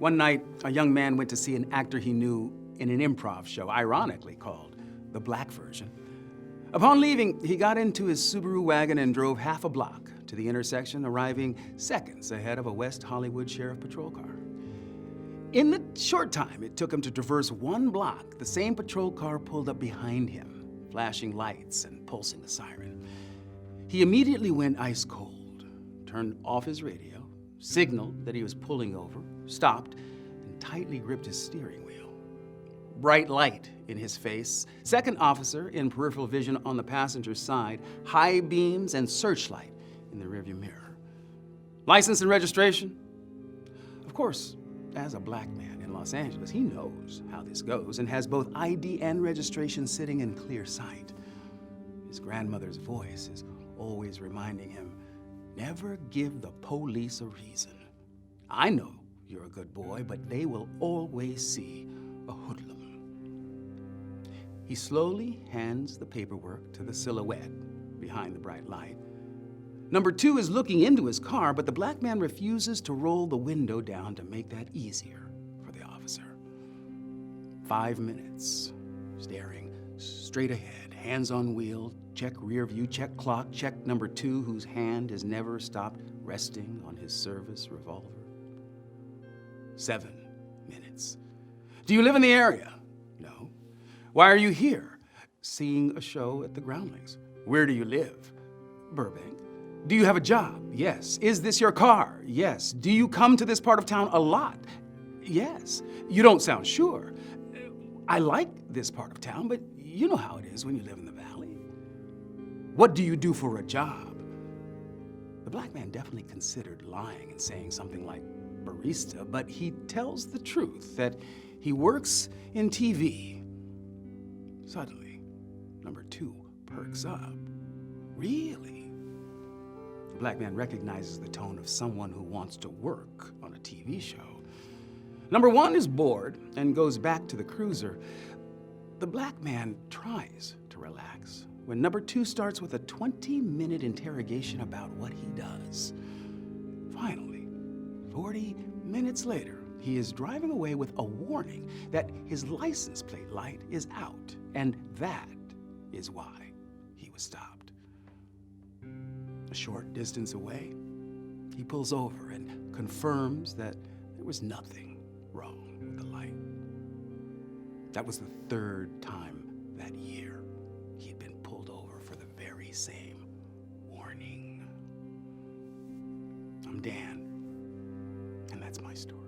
One night, a young man went to see an actor he knew in an improv show, ironically called the Black Version. Upon leaving, he got into his Subaru wagon and drove half a block to the intersection, arriving seconds ahead of a West Hollywood Sheriff Patrol car. In the short time it took him to traverse one block, the same patrol car pulled up behind him, flashing lights and pulsing the siren. He immediately went ice cold, turned off his radio, signaled that he was pulling over, stopped, and tightly gripped his steering wheel. Bright light in his face, second officer in peripheral vision on the passenger's side, high beams and searchlight in the rearview mirror. License and registration? Of course, as a black man in Los Angeles, he knows how this goes and has both ID and registration sitting in clear sight. His grandmother's voice is always reminding him, never give the police a reason. I know you're a good boy, but they will always see a hoodlum. He slowly hands the paperwork to the silhouette behind the bright light. Number 2 is looking into his car, but the black man refuses to roll the window down to make that easier for the officer. 5 minutes, staring straight ahead, hands on wheel, check rear view, check clock, check number 2, whose hand has never stopped resting on his service revolver. 7 minutes. Do you live in the area? No. Why are you here? Seeing a show at the Groundlings. Where do you live? Burbank. Do you have a job? Yes. Is this your car? Yes. Do you come to this part of town a lot? Yes. You don't sound sure. I like this part of town, but you know how it is when you live in the valley. What do you do for a job? The black man definitely considered lying and saying something like barista, but he tells the truth that he works in TV. Suddenly, number 2 perks up. Really? The black man recognizes the tone of someone who wants to work on a TV show. Number 1 is bored and goes back to the cruiser. The black man tries to relax when number 2 starts with a 20-minute interrogation about what he does. Finally, 40 minutes later, he is driving away with a warning that his license plate light is out, and that is why he was stopped. A short distance away, he pulls over and confirms that there was nothing wrong with the light. That was the 3rd time that year he had been pulled over for the very same warning. I'm Dan, and that's my story.